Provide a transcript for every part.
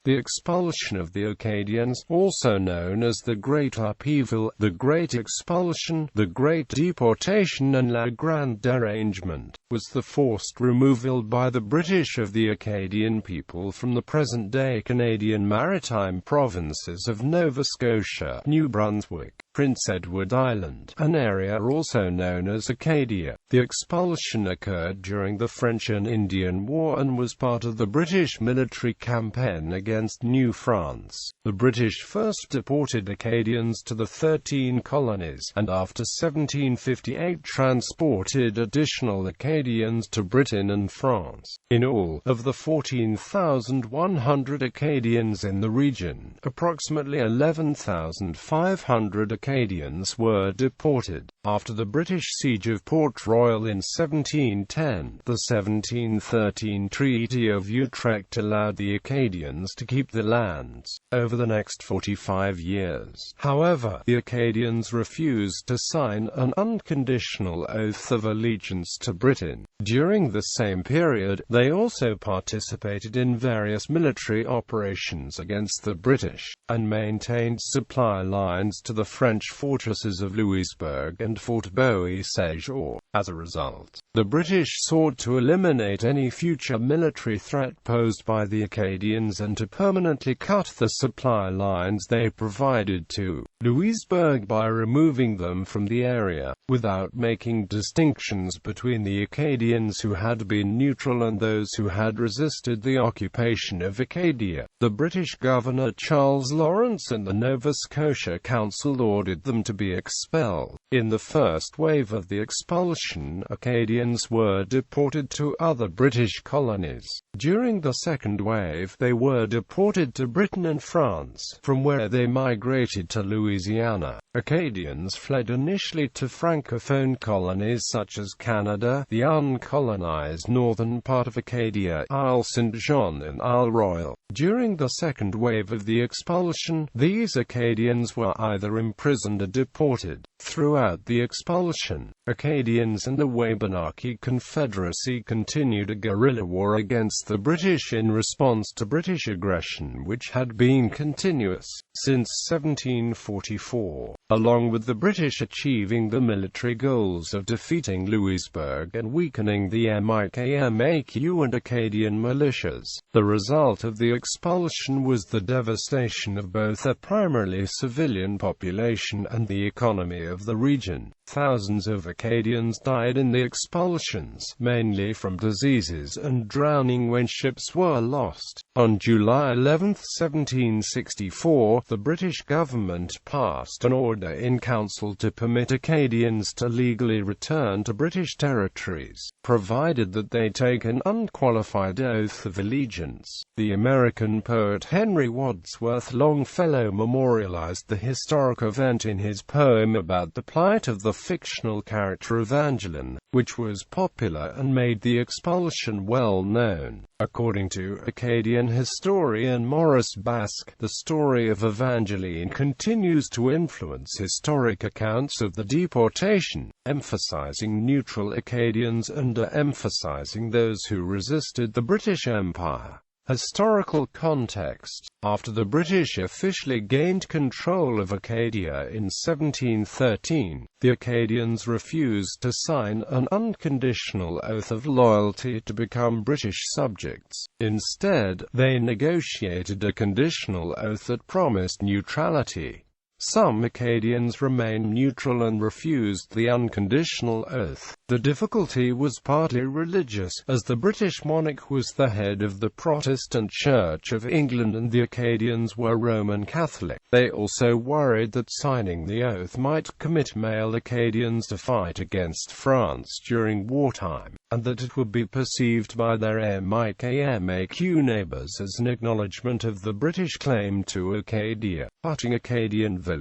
The expulsion of the Acadians, also known as the Great Upheaval, the Great Expulsion, the Great Deportation and Le Grand Dérangement, was the forced removal by the British of the Acadian people from the present-day Canadian Maritime provinces of Nova Scotia, New Brunswick, Prince Edward Island, an area also known as Acadia. The expulsion occurred during the French and Indian War and was part of the British military campaign against New France. The British first deported Acadians to the 13 Colonies, and after 1758 transported additional Acadians to Britain and France. In all, of the 14,100 Acadians in the region, approximately 11,500 Acadians were deported. After the British siege of Port Royal in 1710, the 1713 Treaty of Utrecht allowed the Acadians to keep the lands over the next 45 years. However, the Acadians refused to sign an unconditional oath of allegiance to Britain. During the same period, they also participated in various military operations against the British, and maintained supply lines to the French fortresses of Lewisburg and Fort Beauséjour. As a result, the British sought to eliminate any future military threat posed by the Acadians and to permanently cut the supply lines they provided to Lewisburg by removing them from the area, without making distinctions between the Acadians who had been neutral and those who had resisted the occupation of Acadia. The British Governor Charles Lawrence and the Nova Scotia Council ordered them to be expelled. In the first wave of the expulsion, Acadians were deported to other British colonies. During the second wave, they were deported to Britain and France, from where they migrated to Louisiana. Acadians fled initially to Francophone colonies such as Canada, the uncolonized northern part of Acadia, Isle Saint-Jean and Isle Royale. During the second wave of the expulsion, these Acadians were either imprisoned or deported. Throughout the expulsion, Acadians and the Wabanaki Confederacy continued a guerrilla war against the British in response to British aggression which had been continuous since 1744, along with the British achieving the military goals of defeating Lewisburg and weakening the MIKMAQ and Acadian militias. The result of the expulsion was the devastation of both a primarily civilian population and the economy of the region. Thousands of Acadians died in the expulsions, mainly from diseases and drowning when ships were lost. On July 11, 1764, the British government passed an order in council to permit Acadians to legally return to British territories, provided that they take an unqualified oath of allegiance. The American poet Henry Wadsworth Longfellow memorialized the historic event in his poem about the plight of the fictional character Evangeline, which was popular and made the expulsion well known. According to Acadian historian Maurice Basque, the story of Evangeline continues to influence historic accounts of the deportation, emphasizing neutral Acadians and emphasizing those who resisted the British Empire. Historical context. After the British officially gained control of Acadia in 1713, the Acadians refused to sign an unconditional oath of loyalty to become British subjects. Instead, they negotiated a conditional oath that promised neutrality. Some Acadians remained neutral and refused the unconditional oath. The difficulty was partly religious, as the British monarch was the head of the Protestant Church of England and the Acadians were Roman Catholic. They also worried that signing the oath might commit male Acadians to fight against France during wartime, and that it would be perceived by their MIKMAQ neighbors as an acknowledgement of the British claim to Acadia, putting Acadian villages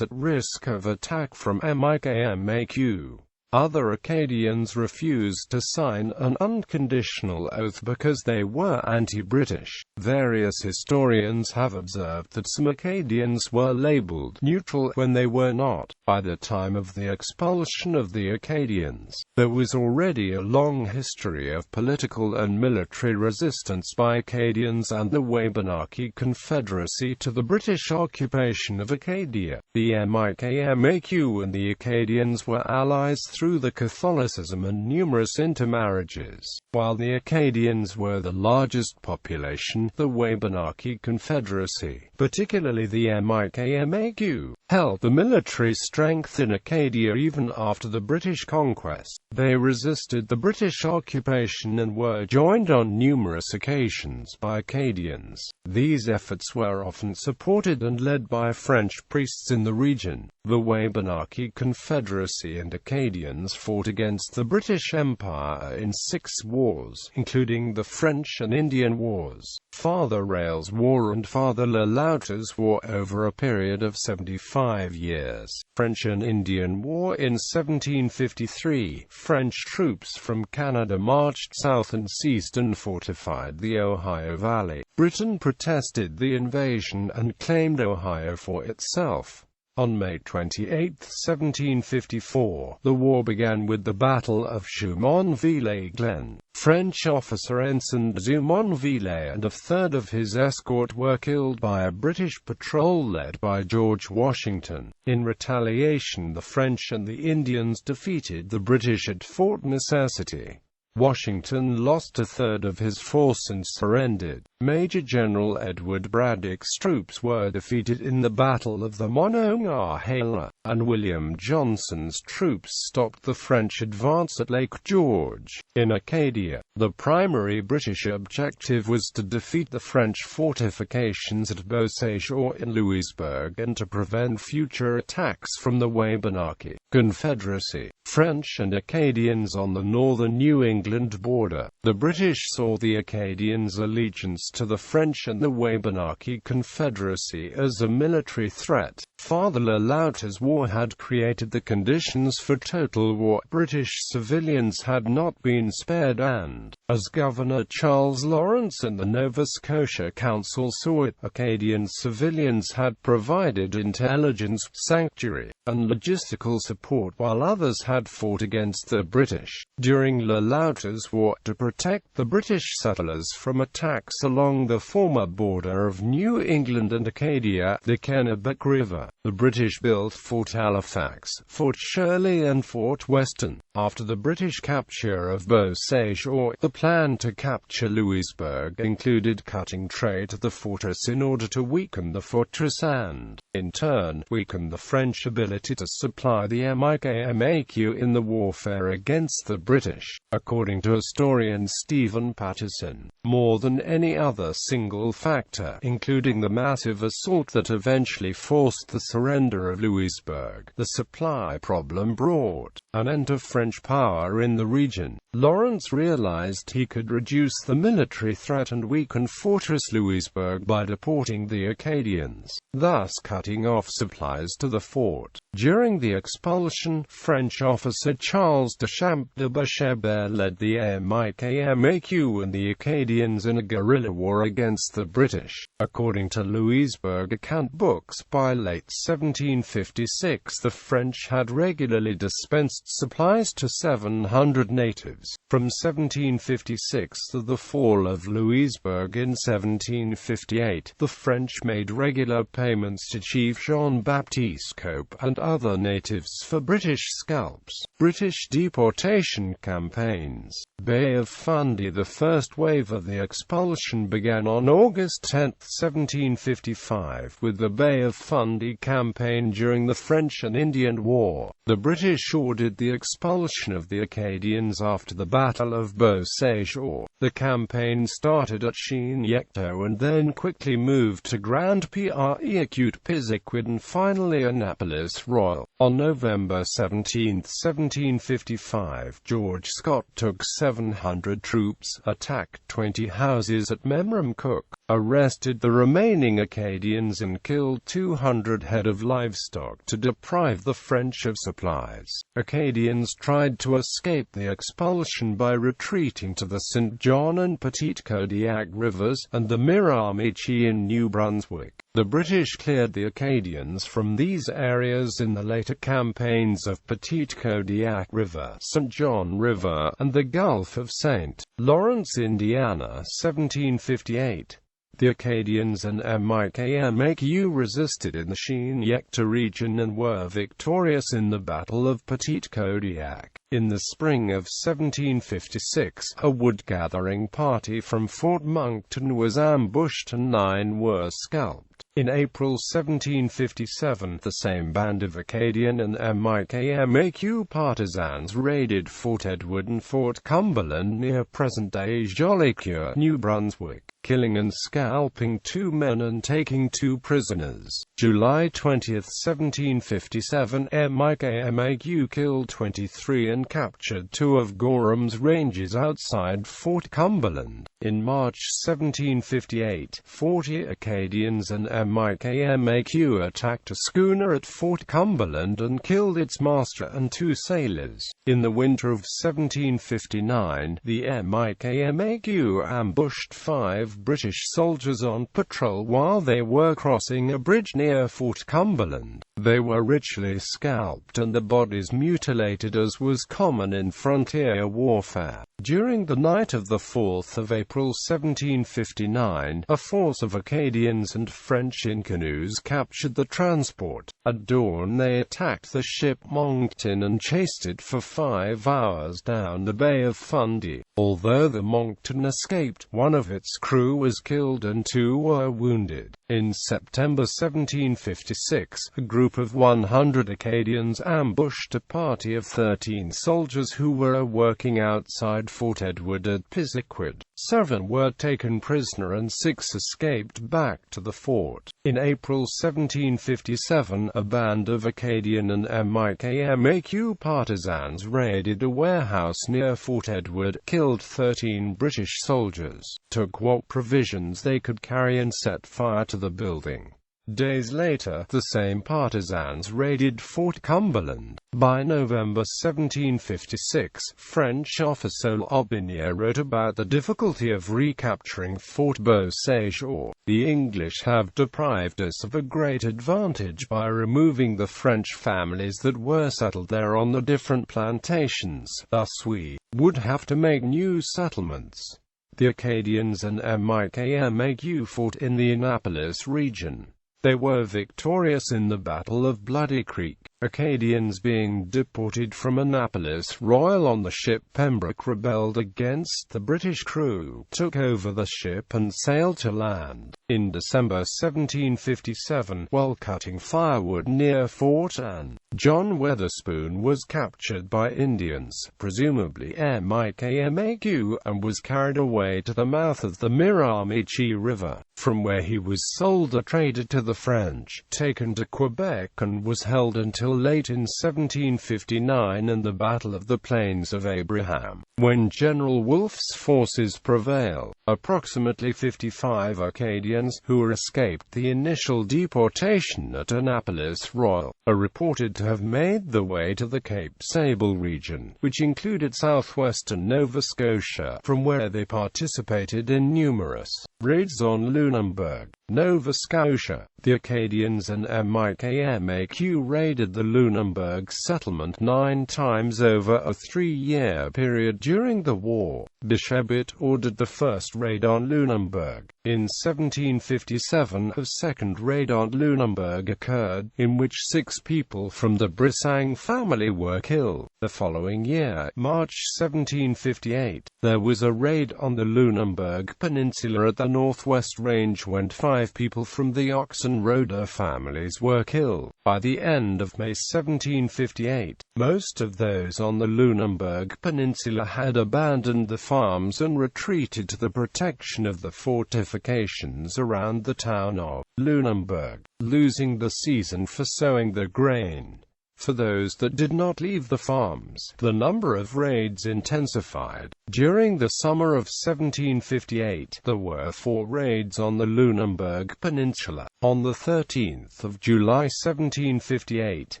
at risk of attack from MIKMAQ. Other Acadians refused to sign an unconditional oath because they were anti-British. Various historians have observed that some Acadians were labeled neutral when they were not. By the time of the expulsion of the Acadians, there was already a long history of political and military resistance by Acadians and the Wabanaki Confederacy to the British occupation of Acadia. The MIKMAQ and the Acadians were allies through the Catholicism and numerous intermarriages. While the Acadians were the largest population, the Wabanaki Confederacy, particularly the MIKMAQ, held the military strength in Acadia even after the British conquest. They resisted the British occupation and were joined on numerous occasions by Acadians. These efforts were often supported and led by French priests in the region. The Wabanaki Confederacy and Acadians fought against the British Empire in 6 wars, including the French and Indian Wars, Father Rail's War and Father Le Loutre's War over a period of 75 years. French and Indian War. In 1753, French troops from Canada marched south and seized and fortified the Ohio Valley. Britain protested the invasion and claimed Ohio for itself. On May 28, 1754, the war began with the Battle of Jumonville Glen. French officer Ensign Jumonville and a third of his escort were killed by a British patrol led by George Washington. In retaliation, the French and the Indians defeated the British at Fort Necessity. Washington lost a third of his force and surrendered. Major General Edward Braddock's troops were defeated in the Battle of the Monongahela, and William Johnson's troops stopped the French advance at Lake George. In Acadia, the primary British objective was to defeat the French fortifications at Beausage or in Lewisburg and to prevent future attacks from the Wabanaki Confederacy, French and Acadians on the northern New England border. The British saw the Acadians' allegiance to the French and the Wabanaki Confederacy as a military threat. Father Le Loutre's war had created the conditions for total war. British civilians had not been spared and, as Governor Charles Lawrence and the Nova Scotia Council saw it, Acadian civilians had provided intelligence, sanctuary, and logistical support while others had fought against the British. During Le Loutre's war, to protect the British settlers from attacks along the former border of New England and Acadia, the Kennebec River, the British built Fort Halifax, Fort Shirley and Fort Weston. After the British capture of Beausage, the plan to capture Lewisburg included cutting trade to the fortress in order to weaken the fortress and, in turn, weaken the French ability to supply the MIKMAQ in the warfare against the British. According to historian Stephen Patterson, more than any other single factor, including the massive assault that eventually forced the surrender of Lewisburg, the supply problem brought an end to French power in the region. Lawrence realized he could reduce the military threat and weaken Fortress Lewisburg by deporting the Acadians, thus cutting off supplies to the fort. During the expulsion, French officer Charles Deschamps de Bachebert led the MIKMAQ and the Acadians in a guerrilla war against the British. According to Lewisburg account books, by late 1756 the French had regularly dispensed supplies to 700 natives. From 1756 to the fall of Lewisburg in 1758, the French made regular payments to Chief Jean-Baptiste Cope and other natives for British scalps. British deportation campaigns. Bay of Fundy. The first wave of the expulsion began on August 10, 1755, with the Bay of Fundy campaign during the French and Indian War. The British ordered the expulsion of the Acadians after the Battle of Beausage. The campaign started at Chignecto and then quickly moved to Grand Pre-Acute Pisiquid and finally Annapolis Royal. On November 17, 1755, George Scott took 700 troops, attacked 20 houses at Memramcook, arrested the remaining Acadians and killed 200 head of livestock to deprive the French of supplies. Acadians tried to escape the expulsion by retreating to the St. John and Petite Kodiak rivers, and the Miramichi in New Brunswick. The British cleared the Acadians from these areas in the later campaigns of Petite, Kodiak River, St. John River, and the Gulf of St. Lawrence, Indiana, 1758. The Acadians and MIKMAQ resisted in the Chien-Yecta region and were victorious in the Battle of Petite Kodiak. In the spring of 1756, a wood-gathering party from Fort Moncton was ambushed and 9 were scalped. In April 1757, the same band of Acadian and MIKMAQ partisans raided Fort Edward and Fort Cumberland near present-day Jolicoeur, New Brunswick, killing and scalping 2 men and taking 2 prisoners. July 20, 1757, MIKMAQ killed 23 and captured 2 of Gorham's Ranges outside Fort Cumberland. In March 1758, 40 Acadians and MIKMAQ attacked a schooner at Fort Cumberland and killed its master and 2 sailors. In the winter of 1759, the MIKMAQ ambushed 5 British soldiers on patrol while they were crossing a bridge near Fort Cumberland. They were ritually scalped and the bodies mutilated, as was common in frontier warfare. During the night of the 4th of April 1759, a force of Acadians and French in canoes captured the transport. At dawn they attacked the ship Moncton and chased it for 5 hours down the Bay of Fundy. Although the Moncton escaped, 1 of its crew was killed and 2 were wounded. In September 1756, a group of 100 Acadians ambushed a party of 13 soldiers who were working outside Fort Edward at Pisiquid. 7 were taken prisoner and 6 escaped back to the fort. In April 1757, a band of Acadian and MIKMAQ partisans raided a warehouse near Fort Edward, killed 13 British soldiers, took what provisions they could carry and set fire to the building. Days later, the same partisans raided Fort Cumberland. By November 1756, French officer Aubigné wrote about the difficulty of recapturing Fort Beauséjour. The English have deprived us of a great advantage by removing the French families that were settled there on the different plantations. Thus we would have to make new settlements. The Acadians and MIKMAQ fought in the Annapolis region. They were victorious in the Battle of Bloody Creek. Acadians being deported from Annapolis Royal on the ship Pembroke rebelled against the British crew, took over the ship and sailed to land. In December 1757, while cutting firewood near Fort Anne, John Weatherspoon was captured by Indians, presumably MIKMAQ, and was carried away to the mouth of the Miramichi River, from where he was sold a trader to the French, taken to Quebec and was held until late in 1759 and the Battle of the Plains of Abraham, when General Wolfe's forces prevailed. Approximately 55 Acadians, who escaped the initial deportation at Annapolis Royal, are reported to have made the way to the Cape Sable region, which included southwestern Nova Scotia, from where they participated in numerous raids on Lunenburg, Nova Scotia. The Acadians and MIKMAQ raided the Lunenburg settlement 9 times over a 3-year period during the war. Bishebit ordered the first raid on Lunenburg. In 1757, a second raid on Lunenburg occurred, in which 6 people from the Brisang family were killed. The following year, March 1758, there was a raid on the Lunenburg Peninsula at the Northwest Range when 5 people from the Oxenroder families were killed. By the end of May 1758, most of those on the Lunenburg Peninsula had abandoned the farms and retreated to the protection of the fortifications around the town of Lunenburg, losing the season for sowing the grain. For those that did not leave the farms, the number of raids intensified. During the summer of 1758, there were 4 raids on the Lunenburg Peninsula. On the 13th of July 1758,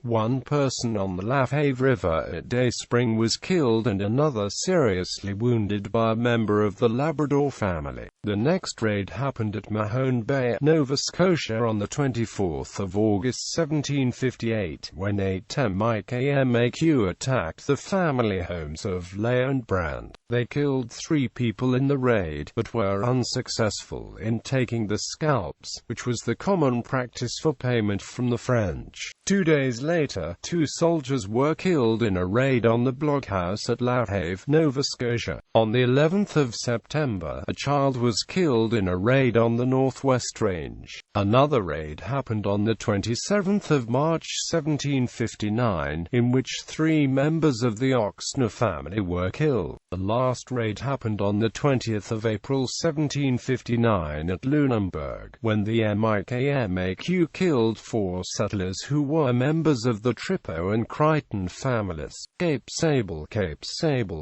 one person on the Lafave River at Day Spring was killed and another seriously wounded by a member of the Labrador family. The next raid happened at Mahone Bay, Nova Scotia on the 24th of August 1758, when 8 MIKMAQ attacked the family homes of Lay and Brand. They killed 3 people in the raid, but were unsuccessful in taking the scalps, which was the common practice for payment from the French. 2 days later, 2 soldiers were killed in a raid on the blockhouse at Lafave, Nova Scotia. On the 11th of September, a child was killed in a raid on the Northwest Range. Another raid happened on the 27th of March 1759, in which 3 members of the Oxner family were killed. The last raid happened on the 20th of April 1759 at Lunenburg, when the MIKMAQ killed 4 settlers who were members of the Trippo and Crichton families. Cape Sable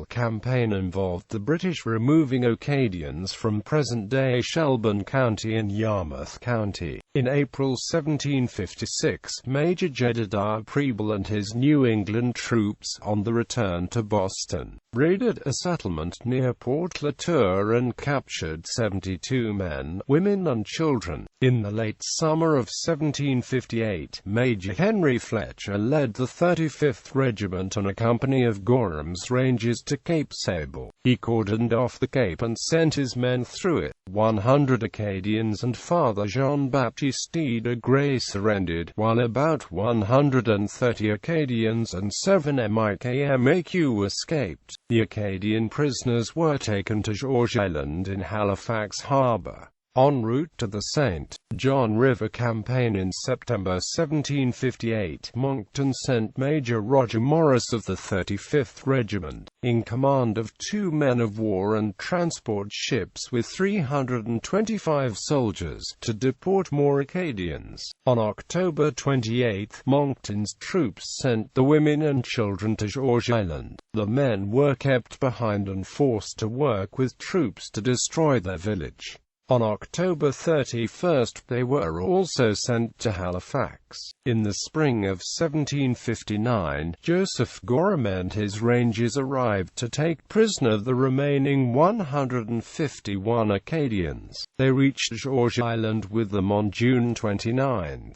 campaign involved the British removing Acadians from present-day Shelburne County and Yarmouth County. In April 1756, Major Jedediah Preble and his New England troops, on the return to Boston, raided a settlement near Port Latour and captured 72 men, women and children. In the late summer of 1758, Major Henry Fletcher led the 35th Regiment and a company of Gorham's Rangers to Cape Sable. He cordoned off the Cape and sent his men through it. 100 Acadians and Father Jean-Baptiste de Grey surrendered, while about 130 Acadians and 7 MIKMAQ escaped. The Acadian prisoners were taken to George Island in Halifax Harbour. En route to the St. John River campaign in September 1758, Monckton sent Major Roger Morris of the 35th Regiment, in command of 2 men of war and transport ships with 325 soldiers, to deport more Acadians. On October 28, Monckton's troops sent the women and children to George Island. The men were kept behind and forced to work with troops to destroy their village. On October 31, they were also sent to Halifax. In the spring of 1759, Joseph Gorham and his Rangers arrived to take prisoner the remaining 151 Acadians. They reached George Island with them on June 29.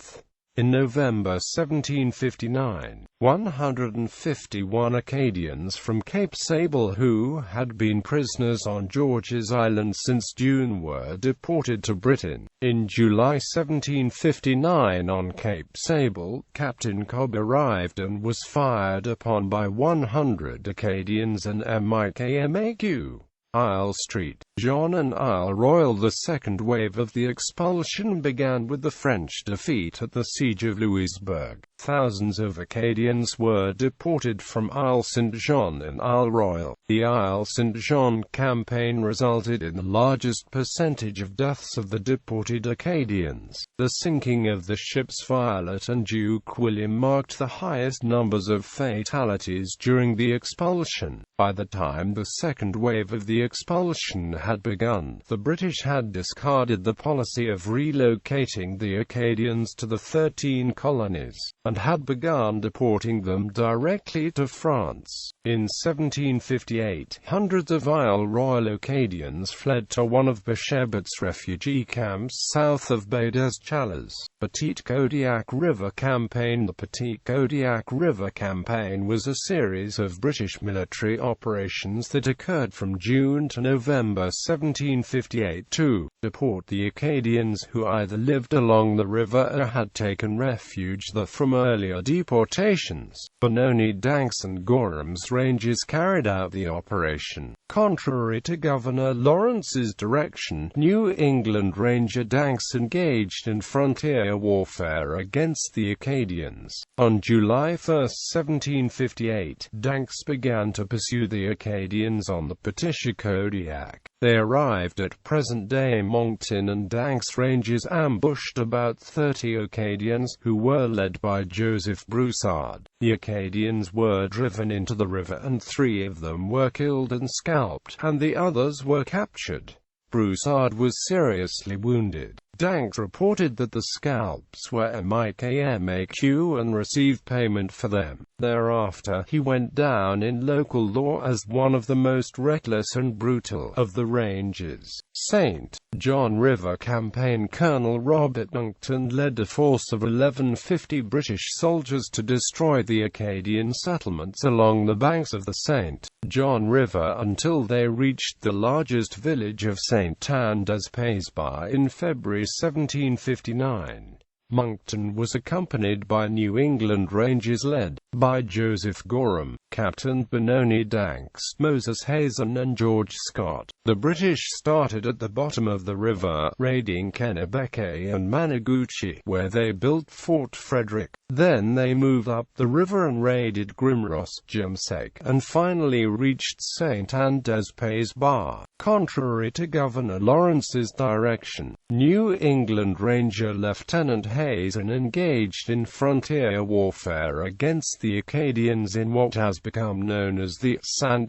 In November 1759, 151 Acadians from Cape Sable who had been prisoners on George's Island since June were deported to Britain. In July 1759 on Cape Sable, Captain Cobb arrived and was fired upon by 100 Acadians and MIKMAQ. Isle Street, John and Isle Royal. The second wave of the expulsion began with the French defeat at the Siege of Lewisburg. Thousands of Acadians were deported from Isle Saint-Jean and Isle Royal. The Isle Saint-Jean campaign resulted in the largest percentage of deaths of the deported Acadians. The sinking of the ships Violet and Duke William marked the highest numbers of fatalities during the expulsion. By the time the second wave of the expulsion had begun, the British had discarded the policy of relocating the Acadians to the 13 colonies, and had begun deporting them directly to France. In 1758, hundreds of Isle Royal Acadians fled to one of Bechabit's refugee camps south of Baie des Chaleurs. Petite Kodiak River Campaign. The Petite Kodiak River Campaign was a series of British military operations that occurred from June to November 1758 to deport the Acadians who either lived along the river or had taken refuge there from earlier deportations. Benoni Danks and Gorham's Rangers carried out the operation. Contrary to Governor Lawrence's direction, New England Ranger Danks engaged in frontier warfare against the Acadians. On July 1, 1758, Danks began to pursue rescue the Acadians on the Petite Kodiak. They arrived at present-day Moncton and Danks ranges, ambushed about 30 Acadians, who were led by Joseph Broussard. The Acadians were driven into the river and 3 of them were killed and scalped, and the others were captured. Broussard was seriously wounded. Danks reported that the scalps were MIKMAQ and received payment for them. Thereafter, he went down in local law as one of the most reckless and brutal of the ranges. St. John River Campaign Colonel Robert Monckton led a force of 1150 British soldiers to destroy the Acadian settlements along the banks of the St. John River until they reached the largest village of St. Tans-Massacre in February 1759. Monckton was accompanied by New England Rangers led by Joseph Gorham, Captain Benoni Danks, Moses Hazen and George Scott. The British started at the bottom of the river, raiding Kennebec and Managuchi, where they built Fort Frederick. Then they moved up the river and raided Grimross, Jemseg, and finally reached St. Andes-Pays Bar. Contrary to Governor Lawrence's direction, New England Ranger Lieutenant Hazen engaged in frontier warfare against the Acadians in what has become known as the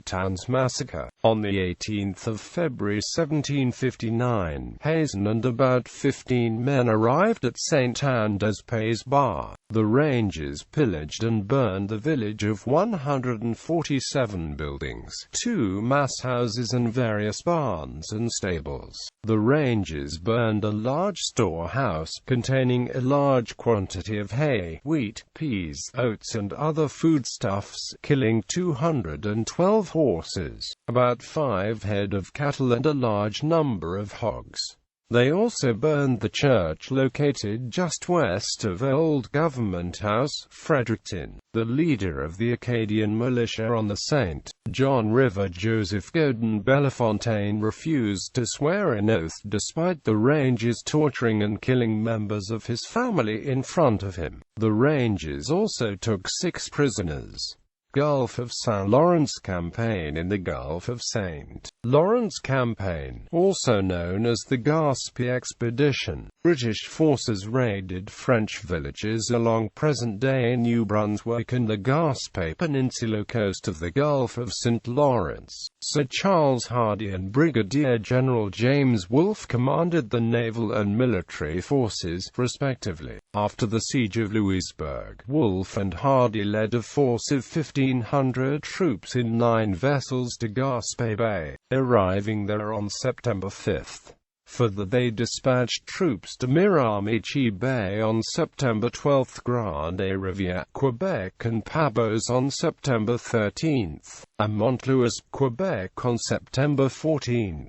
Tans Massacre. On the 18th of February 1759, Hazen and about 15 men arrived at St. Andes-Pays Bar. The Rangers pillaged and burned the village of 147 buildings, 2 mass houses and various barns and stables. The Rangers burned a large storehouse containing a large quantity of hay, wheat, peas, oats and other foodstuffs, killing 212 horses, about 5 head of cattle and a large number of hogs. They also burned the church located just west of Old Government House, Fredericton. The leader of the Acadian militia on the St. John River, Joseph Godin Bellefontaine, refused to swear an oath despite the Rangers torturing and killing members of his family in front of him. The Rangers also took 6 prisoners. Gulf of St. Lawrence Campaign. In the Gulf of St. Lawrence Campaign, also known as the Gaspe Expedition, British forces raided French villages along present-day New Brunswick and the Gaspe Peninsula coast of the Gulf of St. Lawrence. Sir Charles Hardy and Brigadier General James Wolfe commanded the naval and military forces, respectively. After the siege of Lewisburg, Wolfe and Hardy led a force of 1,500 troops in 9 vessels to Gaspe Bay, arriving there on September 5. Further, they dispatched troops to Miramichi Bay on September 12, Grande Riviere, Quebec and Pabos on September 13, and Montlouis, Quebec on September 14.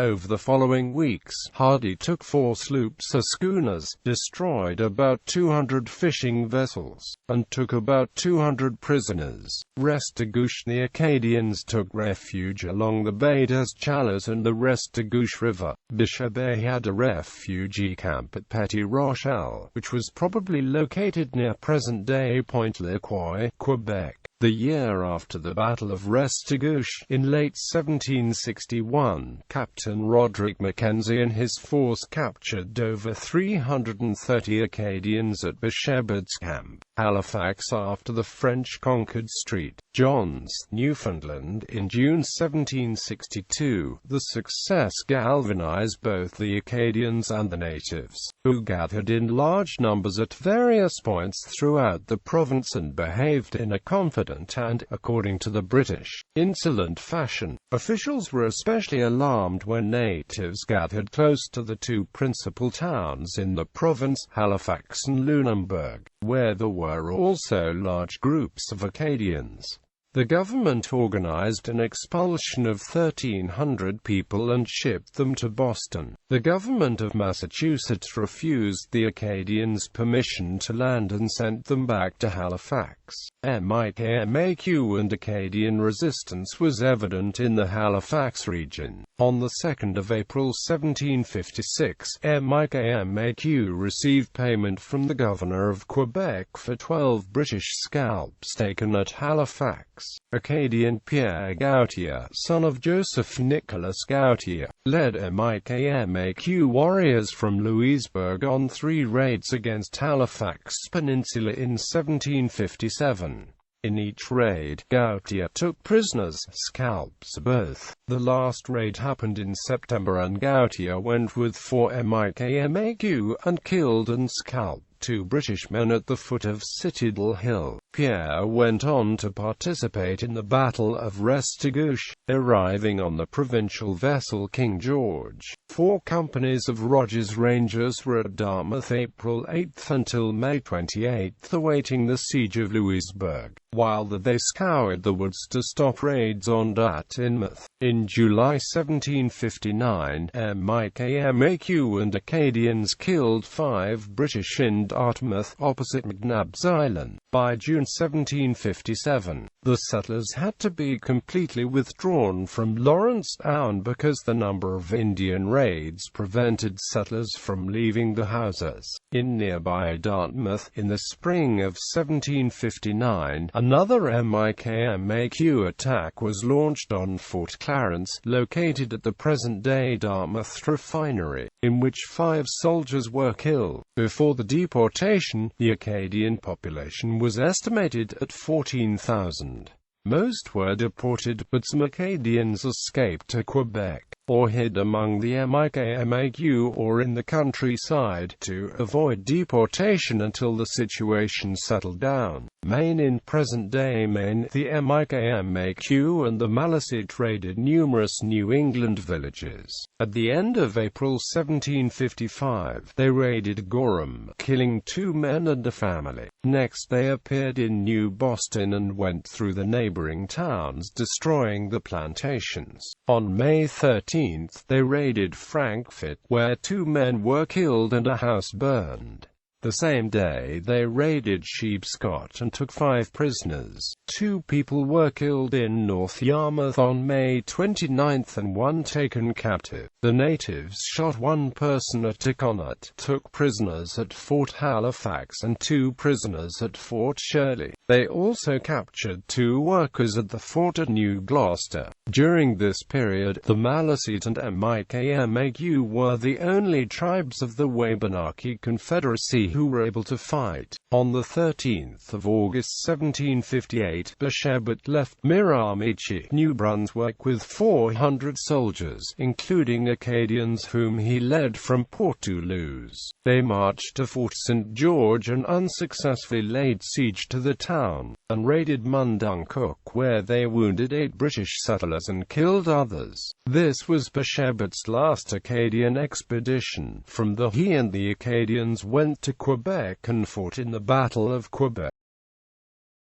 Over the following weeks, Hardy took 4 sloops or schooners, destroyed about 200 fishing vessels, and took about 200 prisoners. Restigouche. The Acadians took refuge along the Baie des Chaleurs and the Restigouche River. Bishop had a refugee camp at Petit Rochelle, which was probably located near present-day Pointe-le-Croix, Quebec. The year after the Battle of Restigouche, in late 1761, Captain Roderick Mackenzie and his force captured over 330 Acadians at Bishop's Camp, Halifax, after the French conquered St. John's, Newfoundland, in June 1762. The success galvanized both the Acadians and the natives, who gathered in large numbers at various points throughout the province and behaved in a confident and, according to the British, insolent fashion. Officials were especially alarmed when natives gathered close to the 2 principal towns in the province, Halifax and Lunenburg, where there were also large groups of Acadians. The government organized an expulsion of 1,300 people and shipped them to Boston. The government of Massachusetts refused the Acadians permission to land and sent them back to Halifax. MIKMAQ and Acadian resistance was evident in the Halifax region. On the 2nd of April 1756, MIKMAQ received payment from the governor of Quebec for 12 British scalps taken at Halifax. Acadian Pierre Gautier, son of Joseph Nicolas Gautier, led MIKMAQ warriors from Lewisburg on 3 raids against Halifax Peninsula in 1757. In each raid, Gautier took prisoners, scalps both. The last raid happened in September and Gautier went with 4 MIKMAQ and killed and scalped 2 British men at the foot of Citadel Hill. Pierre went on to participate in the Battle of Restigouche, arriving on the provincial vessel King George. 4 companies of Rogers Rangers were at Dartmouth April 8 until May 28, awaiting the siege of Lewisburg, while they scoured the woods to stop raids on Dartmouth. In July 1759, MIKMAQ and Acadians killed 5 British in Dartmouth, opposite McNabb's Island. By June 1757, the settlers had to be completely withdrawn from Lawrencetown because the number of Indian raids prevented settlers from leaving the houses. In nearby Dartmouth, in the spring of 1759, another MIKMAQ attack was launched on Fort Clarence, located at the present-day Dartmouth refinery, in which 5 soldiers were killed. Before the deportation, the Acadian population was estimated at 14,000. Most were deported, but some Acadians escaped to Quebec, or hid among the MIKMAQ or in the countryside, to avoid deportation until the situation settled down. Maine in present-day Maine, the MIKMAQ and the Malicite raided numerous New England villages. At the end of April 1755, they raided Gorham, killing 2 men and a family. Next they appeared in New Boston and went through the neighboring towns, destroying the plantations. On May 13, they raided Frankfort, where 2 men were killed and a house burned. The same day they raided Sheepscott and took 5 prisoners. 2 people were killed in North Yarmouth on May 29 and 1 taken captive. The natives shot 1 person at Ticonut, took prisoners at Fort Halifax and 2 prisoners at Fort Shirley. They also captured 2 workers at the fort at New Gloucester. During this period, the Malicite and MIKMAQ were the only tribes of the Wabanaki Confederacy who were able to fight. On the 13th of August 1758, Beshebet left Miramichi, New Brunswick with 400 soldiers, including Acadians whom he led from Port Toulouse. They marched to Fort St. George and unsuccessfully laid siege to the town, and raided Munduncook, where they wounded 8 British settlers and killed others. This was Beshebet's last Acadian expedition. From he and the Acadians went to Quebec and fought in the Battle of Quebec.